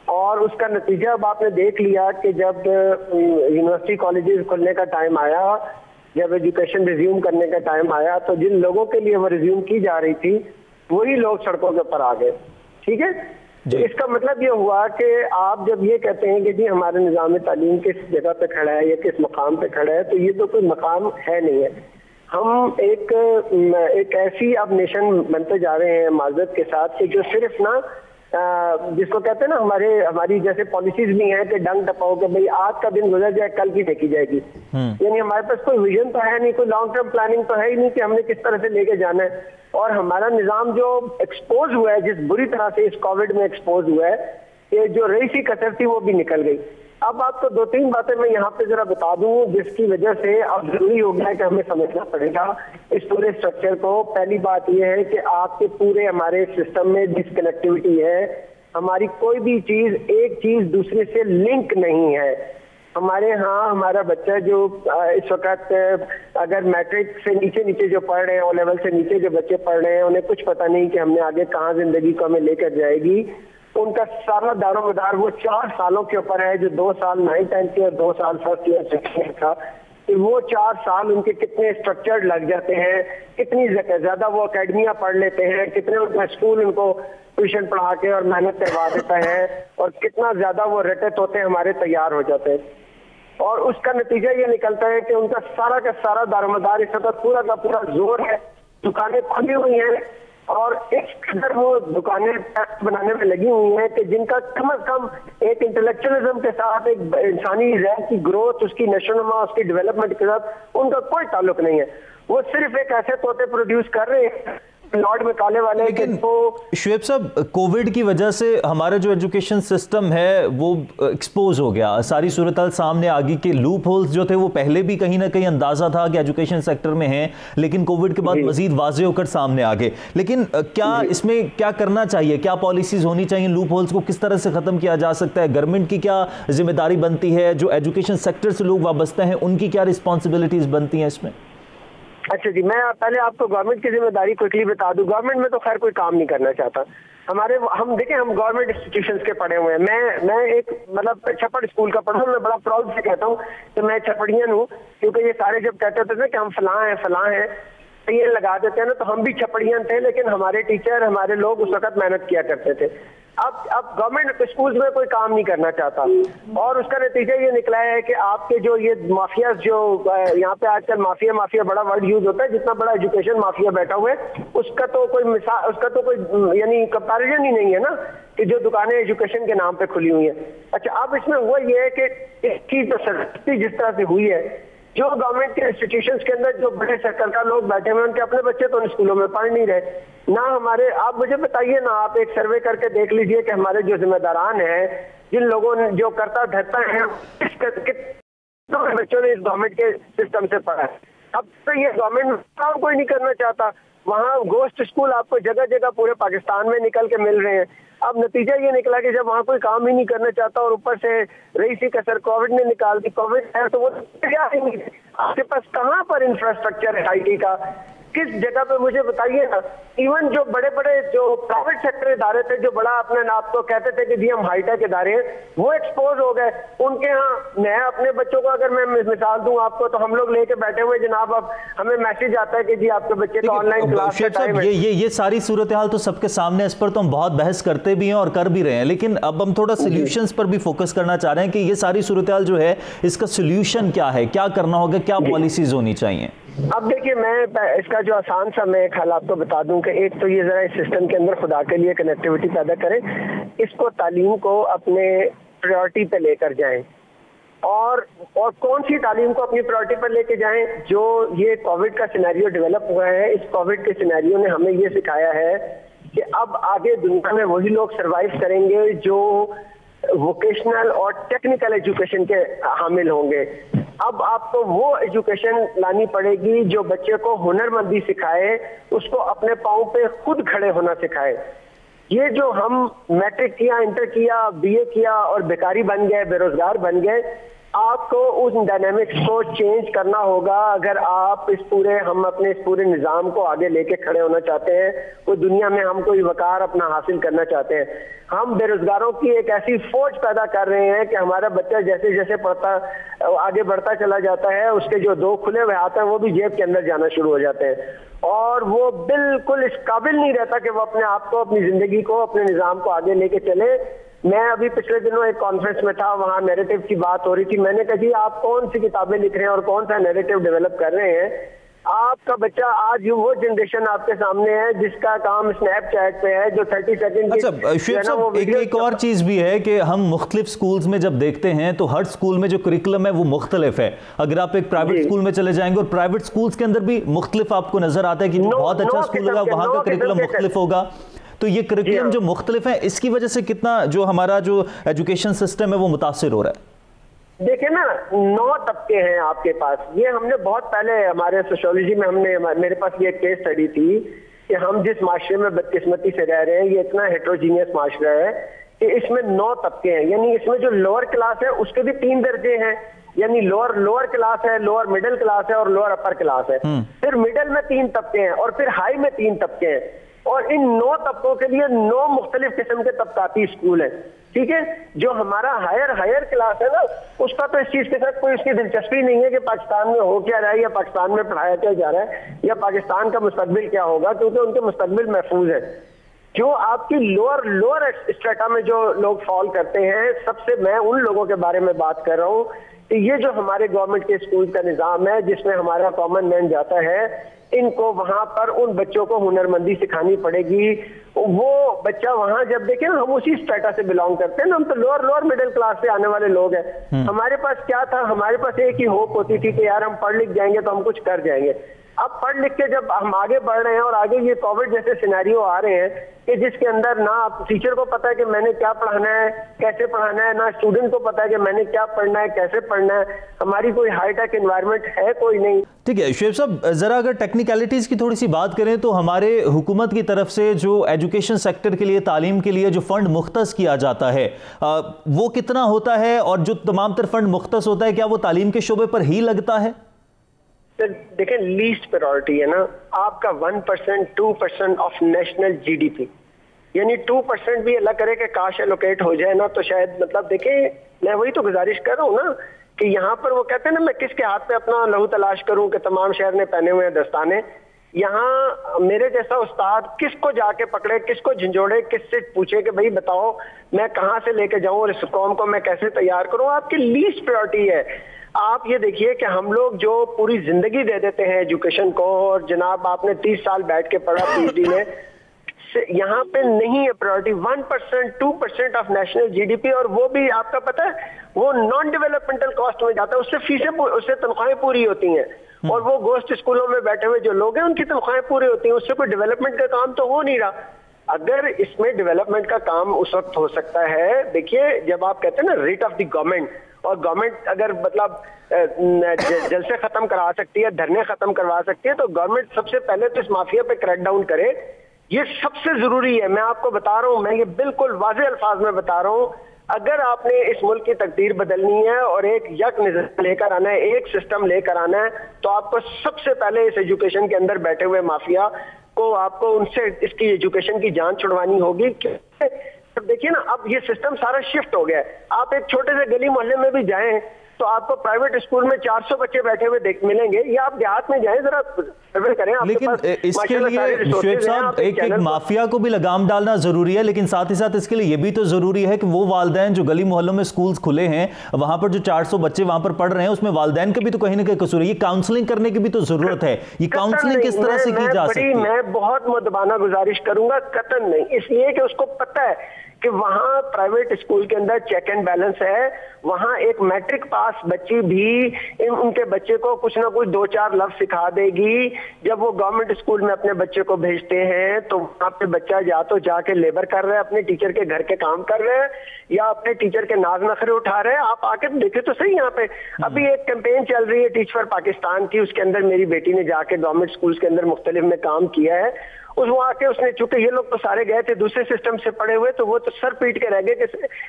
और उसका नतीजा अब आपने देख लिया कि जब यूनिवर्सिटी कॉलेजेस खुलने का टाइम आया, जब एजुकेशन रिज्यूम करने का टाइम आया, तो जिन लोगों के लिए वो रिज्यूम की जा रही थी वही लोग सड़कों के ऊपर आ गए। ठीक है, तो इसका मतलब ये हुआ कि आप जब ये कहते हैं कि जी हमारे निज़ाम तालीम किस जगह पे खड़ा है या किस मकाम पे खड़ा है, तो ये तो कोई मकाम है नहीं है। हम एक ऐसी अब नेशन बनते जा रहे हैं माजरत के साथ कि जो सिर्फ ना जिसको कहते हैं ना हमारी जैसे पॉलिसीज भी हैं कि डंग टपाओ कि भाई आज का दिन गुजर जाए कल की देखी जाएगी। यानी हमारे पास कोई विजन तो है नहीं, कोई लॉन्ग टर्म प्लानिंग तो है ही नहीं कि हमने किस तरह से लेके जाना है। और हमारा निजाम जो एक्सपोज हुआ है, जिस बुरी तरह से इस कोविड में एक्सपोज हुआ है, कि जो रही सी कसर थी वो भी निकल गई। अब आपको 2-3 बातें मैं यहाँ पे जरा बता दूं जिसकी वजह से अब जरूरी हो गया है कि हमें समझना पड़ेगा इस पूरे स्ट्रक्चर को। पहली बात यह है कि आपके पूरे हमारे सिस्टम में डिसकनेक्टिविटी है। हमारी कोई भी चीज एक चीज दूसरे से लिंक नहीं है। हमारे यहाँ हमारा बच्चा जो इस वक्त अगर मैट्रिक से नीचे जो पढ़ रहे हैं, ओ लेवल से नीचे जो बच्चे पढ़ रहे हैं, उन्हें कुछ पता नहीं कि हमने आगे कहाँ जिंदगी को हमें लेकर जाएगी। उनका सारा दारोमदार वो 4 सालों के ऊपर है, जो 2 साल 9th 10th के और 2 साल 1st ईयर 2nd ईयर था। तो वो 4 साल उनके कितने स्ट्रक्चर्ड लग जाते हैं, कितनी ज्यादा वो अकेडमियां पढ़ लेते हैं, कितने उनका स्कूल उनको ट्यूशन पढ़ा के और मेहनत करवा देता है, और कितना ज्यादा वो रटत होते हैं, हमारे तैयार हो जाते हैं। और उसका नतीजा ये निकलता है कि उनका सारा का सारा दारोमदार इस वक्त पूरा का पूरा जोर है, दुकानें खुली हुई हैं और इस कदर वो दुकानें बनाने में लगी हुई हैं कि जिनका कम से कम एक इंटेलेक्चुअलिज्म के साथ, एक इंसानी रैंक की ग्रोथ, उसकी नशोनुमा, उसकी डेवलपमेंट के साथ उनका कोई ताल्लुक नहीं है। वो सिर्फ एक ऐसे तोते प्रोड्यूस कर रहे हैं लॉर्ड में काले वाले। लेकिन शुएब साहब, कोविड की वजह से हमारा जो एजुकेशन सिस्टम है वो एक्सपोज हो गया, सारी सूरत हाल सामने आ गई कि लूप होल्स जो थे वो पहले भी कहीं ना कहीं अंदाजा था कि एजुकेशन सेक्टर में हैं, लेकिन कोविड के बाद मजीद वाजे होकर सामने आ गए। लेकिन क्या इसमें क्या करना चाहिए, क्या पॉलिसीज होनी चाहिए, लूप होल्स को किस तरह से खत्म किया जा सकता है, गवर्नमेंट की क्या जिम्मेदारी बनती है, जो एजुकेशन सेक्टर से लोग वाबस्ता हैं उनकी क्या रिस्पॉन्सिबिलिटीज बनती हैं इसमें? अच्छा जी, मैं पहले आपको गवर्नमेंट की जिम्मेदारी क्विकली बता दूं। गवर्नमेंट में तो खैर कोई काम नहीं करना चाहता। हम देखें, हम गवर्नमेंट इंस्टीट्यूशंस के पढ़े हुए हैं। मैं एक मतलब छप्पड़ स्कूल का पढ़ा हूं। मैं बड़ा प्राउड से कहता हूं कि मैं छपड़ियन हूं, क्योंकि ये सारे जब कहते थे ना कि हम फलां हैं तो ये लगा देते हैं ना, तो हम भी छपड़ियन थे, लेकिन हमारे टीचर, हमारे लोग उस वक्त मेहनत किया करते थे। अब गवर्नमेंट स्कूल में कोई काम नहीं करना चाहता, और उसका नतीजा ये निकला है कि आपके जो ये माफिया, जो यहाँ पे आजकल माफिया बड़ा वर्ड यूज होता है, जितना बड़ा एजुकेशन माफिया बैठा हुआ है उसका तो कोई मिसाल, उसका तो कोई यानी कंपैरिजन ही नहीं है ना, कि जो दुकानें एजुकेशन के नाम पे खुली हुई हैं। अच्छा, अब इसमें हुआ ये है कि इसकी जो सख्ती जिस तरह से हुई है, जो गवर्नमेंट के इंस्टीट्यूशंस के अंदर जो बड़े सर्कल का लोग बैठे हुए हैं, उनके अपने बच्चे तो उन स्कूलों में पढ़ नहीं रहे ना। हमारे, आप मुझे बताइए ना, आप एक सर्वे करके देख लीजिए कि हमारे जो जिम्मेदारान हैं, जिन लोगों ने जो करता धरता है, कितने बच्चों ने इस गवर्नमेंट के सिस्टम से पढ़ा है। अब तो ये गवर्नमेंट काम कोई नहीं करना चाहता। वहाँ गोस्ट स्कूल आपको जगह जगह पूरे पाकिस्तान में निकल के मिल रहे हैं। अब नतीजा ये निकला कि जब वहाँ कोई काम ही नहीं करना चाहता और ऊपर से रही सी कसर कोविड ने निकाल दी, कोविड है तो वो क्या ही नहीं, आपके पास कहाँ पर इंफ्रास्ट्रक्चर है आईटी का, किस जगह पे, मुझे बताइए ना। इवन जो बड़े बड़े जो प्राइवेट सेक्टर इदारे थे, जो बड़ा अपने आप को कहते थे कि जी हम हाईटेक इदारे हैं, वो एक्सपोज हो गए। उनके यहाँ, मैं अपने बच्चों को अगर मैं मिसाल दूं आपको, तो हम लोग लेके बैठे हुए जनाब, अब हमें मैसेज आता है कि जी आपके बच्चे का ऑनलाइन क्लास का टाइम है। ये सारी सूरत हाल तो सबके सामने, इस पर तो हम बहुत बहस करते भी हैं और कर भी रहे हैं, लेकिन अब हम थोड़ा सोल्यूशंस पर भी फोकस करना चाह रहे हैं कि ये सारी सूरत हाल जो है, इसका सोल्यूशन क्या है, क्या करना होगा, क्या पॉलिसीज होनी चाहिए। अब देखिए, मैं इसका जो आसान सा मैं ख्याल आपको बता दूं कि एक तो ये जरा इस सिस्टम के अंदर खुदा के लिए कनेक्टिविटी पैदा करें, इसको तालीम को अपने प्रायोरिटी पे लेकर जाएं, और कौन सी तालीम को अपनी प्रायोरिटी पर लेके जाएं। जो ये कोविड का सिनेरियो डेवलप हुआ है, इस कोविड के सिनेरियो ने हमें ये सिखाया है कि अब आगे दुनिया में वही लोग सर्वाइव करेंगे जो वोकेशनल और टेक्निकल एजुकेशन के हामिल होंगे। अब आपको वो एजुकेशन लानी पड़ेगी जो बच्चे को हुनरमंदी सिखाए, उसको अपने पांव पे खुद खड़े होना सिखाए। ये जो हम मैट्रिक किया, इंटर किया, बीए किया और बेकारी बन गए, बेरोजगार बन गए, आपको उस डायनेमिक्स को चेंज करना होगा अगर आप हम अपने इस पूरे निजाम को आगे लेके खड़े होना चाहते हैं, कोई दुनिया में हम कोई वकार अपना हासिल करना चाहते हैं। हम बेरोजगारों की एक ऐसी फौज पैदा कर रहे हैं कि हमारा बच्चा जैसे जैसे आगे बढ़ता चला जाता है, उसके जो दो खुले हुए हाथ हैं वो भी जेब के अंदर जाना शुरू हो जाते हैं, और वो बिल्कुल इस काबिल नहीं रहता कि वो अपने आप को, अपनी जिंदगी को, अपने निजाम को आगे लेके चले। मैं अभी पिछले दिनों एक कॉन्फ्रेंस में था, वहां नैरेटिव की बात हो रही थी। मैंने कहा जी आप कौन सी किताबें लिख रहे हैं और कौन सा नैरेटिव डेवलप कर रहे हैं? आपका बच्चा आज वो जनरेशन आपके सामने है जिसका काम स्नैपचैट पे है, जो 30 सेकंड की। अच्छा शुएब साहब, एक और चीज भी है कि हम मुख्तलिफ स्कूल्स में जब देखते हैं तो हर स्कूल में जो करिकुलम है वो मुख्तलिफ है। अगर आप एक प्राइवेट स्कूल में चले जाएंगे और प्राइवेट स्कूल्स के अंदर भी मुख्तलिफ आपको नजर आता है कि बहुत अच्छा स्कूल होगा वहां का करिकुलम मुख्तलिफ होगा। तो ये करिकुलम जो मुख्तलिफ है, इसकी वजह से कितना जो हमारा जो एजुकेशन सिस्टम है वो मुतासिर हो रहा है। देखिए ना, 9 तबके हैं आपके पास। ये हमने बहुत पहले हमारे सोशियोलॉजी में मेरे पास ये केस स्टडी थी कि हम जिस माशरे में बदकिस्मती से रह रहे हैं, ये इतना हेट्रोजीनियस माशरा है कि इसमें 9 तबके हैं। यानी इसमें जो लोअर क्लास है उसके भी 3 दर्जे हैं, यानी लोअर क्लास है, लोअर मिडिल क्लास है और लोअर अपर क्लास है। फिर मिडिल में 3 तबके हैं और फिर हाई में 3 तबके हैं, और इन 9 तबकों के लिए 9 मुख्तलिफ किस्म के तबकाती स्कूल है। ठीक है, जो हमारा हायर क्लास है ना, उसका तो इस चीज के साथ कोई उसकी दिलचस्पी नहीं है कि पाकिस्तान में हो क्या रहा है या पाकिस्तान में पढ़ाया क्या जा रहा है या पाकिस्तान का मुस्तकबिल क्या होगा, क्योंकि उनके मुस्तकबिल महफूज है। जो आपकी लोअर स्ट्रेटा में जो लोग फॉल करते हैं, सबसे मैं उन लोगों के बारे में बात कर रहा हूँ कि ये जो हमारे गवर्नमेंट के स्कूल का निजाम है जिसमें हमारा कॉमन मैन जाता है, इनको वहां पर उन बच्चों को हुनरमंदी सिखानी पड़ेगी। वो बच्चा वहां जब देखे ना, हम उसी स्टेटस से बिलोंग करते हैं ना, हम तो लोअर मिडिल क्लास से आने वाले लोग हैं। हमारे पास क्या था, हमारे पास एक ही होप होती थी कि यार हम पढ़ लिख जाएंगे तो हम कुछ कर जाएंगे। अब पढ़ लिख के जब हम आगे बढ़ रहे हैं और आगे ये कोविड जैसे सिनेरियो आ रहे हैं कि जिसके अंदर ना टीचर को पता है कि मैंने क्या पढ़ाना है, कैसे पढ़ाना है, ना स्टूडेंट को पता है कि मैंने क्या पढ़ना है, कैसे पढ़ना है। हमारी कोई हाईटेक एनवायरनमेंट है कोई नहीं। ठीक है शुएब साहब, जरा अगर टेक्निकलिटीज की थोड़ी सी बात करें तो हमारे हुकूमत की तरफ से जो एजुकेशन सेक्टर के लिए, तालीम के लिए जो फंड मुख्तस किया जाता है वो कितना होता है, और जो तमाम तर फंड मुख्तस होता है क्या वो तालीम के शोबे पर ही लगता है? देखें, लीस्ट प्रायोरिटी है ना आपका 1%, 2% ऑफ नेशनल जीडीपी, यानी 2% भी अल्लाह करे कि काश एलोकेट हो जाए ना, तो शायद मतलब देखें, मैं वही तो गुजारिश कर रहा हूँ ना कि यहाँ पर वो कहते हैं ना, मैं किसके हाथ पे अपना लहू तलाश करूँ कि तमाम शहर ने पहने हुए हैं दस्ताने। यहाँ मेरे जैसा उस्ताद किसको जाके पकड़े, किसको झंझोड़े, किससे पूछे कि भाई बताओ मैं कहाँ से लेके जाऊं और इस कौम को मैं कैसे तैयार करूं, आपकी लीस्ट प्रायोरिटी है। आप ये देखिए कि हम लोग जो पूरी जिंदगी दे देते हैं एजुकेशन को, और जनाब आपने 30 साल बैठ के पढ़ा पीएचडी में, यहाँ पे नहीं है प्रायोरिटी। 1%, 2% ऑफ नेशनल जीडीपी, और वो भी आपका पता है वो नॉन डेवलपमेंटल कॉस्ट में जाता है, उससे फीसें, उससे तनख्वाहें पूरी होती हैं, और वो गोस्ट स्कूलों में बैठे हुए जो लोग हैं उनकी तनख्वाहें पूरी होती हैं, उससे कोई डेवलपमेंट का काम तो हो नहीं रहा। अगर इसमें डेवलपमेंट का काम उस वक्त हो सकता है, देखिए जब आप कहते हैं ना रेट ऑफ द गवर्नमेंट, और गवर्नमेंट अगर मतलब जलसे खत्म करा सकती है, धरने खत्म करवा सकती है, तो गवर्नमेंट सबसे पहले तो इस माफिया पे क्रैक डाउन करे, ये सबसे जरूरी है। मैं आपको बता रहा हूं, मैं ये बिल्कुल वाज़ेह अल्फाज में बता रहा हूं, अगर आपने इस मुल्क की तकदीर बदलनी है और एक यक निज़ाम लेकर आना है, एक सिस्टम लेकर आना है, तो आपको सबसे पहले इस एजुकेशन के अंदर बैठे हुए माफिया को, आपको उनसे इसकी एजुकेशन की जान छुड़वानी होगी। देखिए ना, अब ये सिस्टम सारा शिफ्ट हो गया है। आप एक छोटे से गली मोहल्ले में भी जाएं तो आपको प्राइवेट स्कूल में 400 बच्चे बैठे हुए मिलेंगे, या आप देहात में जाएं जरा सर्वे करें। लेकिन इसके लिए शुएब साहब एक माफिया को भी लगाम डालना जरूरी है, लेकिन साथ ही साथ इसके लिए यह भी तो जरूरी है कि वो वालिदैन जो गली मोहल्लों में स्कूल खुले हैं, वहां पर जो 400 बच्चे वहां पर पढ़ रहे हैं, उसमें वालिदैन के भी तो कहीं ना कहीं कसूर है। ये काउंसलिंग करने की भी तो जरूरत है। ये काउंसलिंग किस तरह से की जा सकती है? मैं बहुत मुदबाना गुजारिश करूंगा, कतन नहीं, इसलिए कि उसको पता है कि वहां प्राइवेट स्कूल के अंदर चेक एंड बैलेंस है, वहां एक मैट्रिक पास बच्ची भी उनके बच्चे को कुछ ना कुछ 2-4 लफ्ज सिखा देगी। जब वो गवर्नमेंट स्कूल में अपने बच्चे को भेजते हैं तो वहां पे बच्चा या तो जाके लेबर कर रहा है, अपने टीचर के घर के काम कर रहे हैं, या अपने टीचर के नाज नखरे उठा रहे हैं। आप आके देखे तो सही, यहाँ पे अभी एक कैंपेन चल रही है टीच फॉर पाकिस्तान की, उसके अंदर मेरी बेटी ने जाके गवर्नमेंट स्कूल के अंदर मुख्तलिफ में काम किया है। उस वहां के उसने, चूंकि ये लोग तो सारे गए थे दूसरे सिस्टम से पढ़े हुए, तो वो तो सर पीट के रह गए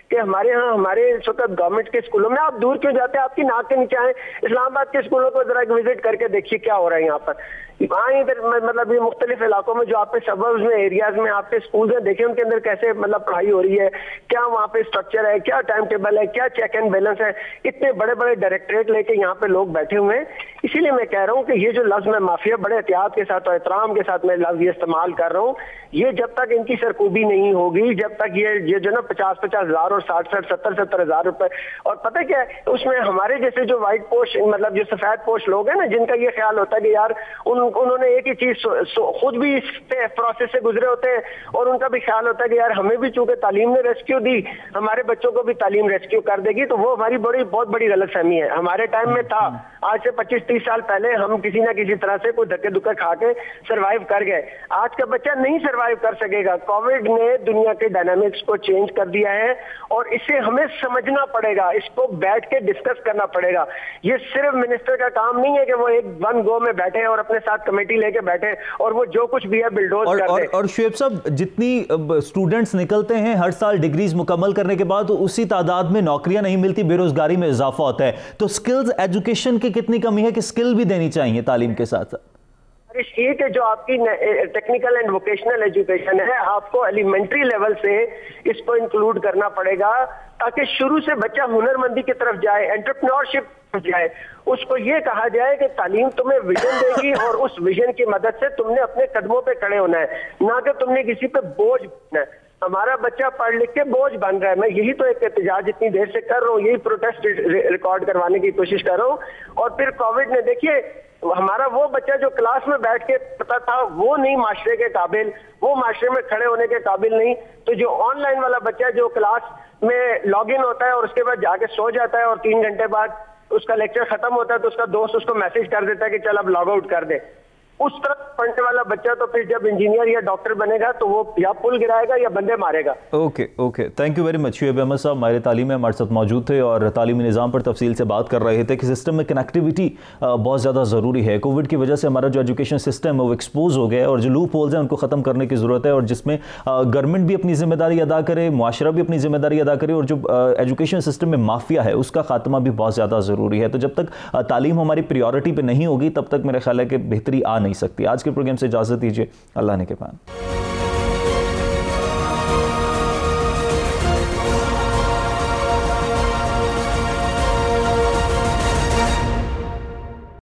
कि हमारे यहाँ, हमारे इस वक्त गवर्नमेंट के स्कूलों में आप दूर क्यों जाते हैं, आपकी नाक के नीचे आए, इस्लामाबाद के स्कूलों को जरा विजिट करके देखिए क्या हो रहा है यहाँ पर। वहाँ इधर मतलब ये मुख्तलिफ इलाकों में जो आपके सबर्ब्स में, एरियाज में आपके स्कूल हैं, देखिए उनके अंदर कैसे मतलब पढ़ाई हो रही है, क्या वहाँ पे स्ट्रक्चर है, क्या टाइम टेबल है, क्या चेक एंड बैलेंस है। इतने बड़े बड़े डायरेक्टरेट लेके यहाँ पे लोग बैठे हुए हैं। इसीलिए मैं कह रहा हूँ कि ये जो लफ्ज मैं माफिया बड़े एहतियात के साथ और एहतराम के साथ मैं लफ्ज ये इस्तेमाल कर रहा हूँ, ये जब तक इनकी सरकूबी नहीं होगी, जब तक ये जो ना 50-50 हजार और 60-60, 70-70 हजार रुपए, और पता क्या है उसमें हमारे जैसे जो व्हाइट पोश, मतलब जो सफेद पोश लोग हैं ना, जिनका ये ख्याल होता है कि यार उन्होंने एक ही चीज खुद भी इस प्रोसेस से गुजरे होते हैं, और उनका भी ख्याल होता है कि यार हमें भी चूंकि तालीम ने रेस्क्यू दी, हमारे बच्चों को भी तालीम रेस्क्यू कर देगी। तो वो हमारी बहुत बड़ी गलतफहमी है। हमारे टाइम में था, आज से 25-30 साल पहले हम किसी ना किसी तरह से कोई धक्के धुक्के खा के सर्वाइव कर गए। आज का बच्चा नहीं सर्वाइव कर सकेगा। कोविड ने दुनिया के डायनामिक्स को चेंज कर दिया है, और इसे हमें समझना पड़ेगा, इसको बैठ के डिस्कस करना पड़ेगा। ये सिर्फ मिनिस्टर का काम नहीं है कि वो एक वन गो में बैठे और अपने साथ कमेटी लेके बैठे और वो जो कुछ भी है बिल्डोज कर दे। और शुएब साहब, जितनी स्टूडेंट्स निकलते हैं हर साल डिग्रीज मुकम्मल करने के बाद, उसी तादाद में नौकरियां नहीं मिलती, बेरोजगारी में इजाफा होता है। तो स्किल्स एजुकेशन की कितनी कमी है कि स्किल भी देनी चाहिए तालीम के साथ साथ? ये कि जो आपकी टेक्निकल एंड वोकेशनल एजुकेशन है, आपको एलिमेंट्री लेवल से इसको इंक्लूड करना पड़ेगा, ताकि शुरू से बच्चा हुनरमंदी की तरफ जाए, एंटरप्रेन्योरशिप जाए। उसको ये कहा जाए कि तालीम तुम्हें विजन देगी, और उस विजन की मदद से तुमने अपने कदमों पे खड़े होना है, ना कि तुमने किसी पे बोझ बनना है। हमारा बच्चा पढ़ लिख के बोझ बन रहा है। मैं यही तो एक एहतजाज इतनी देर से कर रहा हूँ, यही प्रोटेस्ट रिकॉर्ड करवाने की कोशिश कर रहा हूँ। और फिर कोविड ने, देखिए हमारा वो बच्चा जो क्लास में बैठ के पता था, वो नहीं माशरे के काबिल, वो माशरे में खड़े होने के काबिल नहीं। तो जो ऑनलाइन वाला बच्चा जो क्लास में लॉग इन होता है और उसके बाद जाके सो जाता है, और 3 घंटे बाद उसका लेक्चर खत्म होता है तो उसका दोस्त उसको मैसेज कर देता है कि चल अब लॉग आउट कर दे। उस तरह पढ़ने वाला बच्चा तो फिर जब इंजीनियर या डॉक्टर बनेगा तो वो या पुल गिराएगा या बंदे मारेगा। Okay, thank you very much. Shoaib Ahmed साहब माहिर तालीम में हमारे साथ मौजूद थे और तालीमी निज़ाम पर तफसील से बात कर रहे थे कि सिस्टम में कनेक्टिविटी बहुत ज़्यादा ज़रूरी है। कोविड की वजह से हमारा जो एजुकेशन सिस्टम है वो एक्सपोज हो गया है, और जो लूप होल्स हैं उनको ख़त्म करने की ज़रूरत है, और जिसमें गवर्नमेंट भी अपनी जिम्मेदारी अदा करे, मुआशरा भी अपनी जिम्मेदारी अदा करे, और जो एजुकेशन सिस्टम में माफिया है उसका खात्मा भी बहुत ज़्यादा ज़रूरी है। तो जब तक तालीम हमारी प्रायोरिटी पर नहीं होगी तब तक मेरा ख्याल है कि बेहतरी आ नहीं सकती। आज के प्रोग्राम से इजाज़त दीजिए, अल्लाह ने के पान।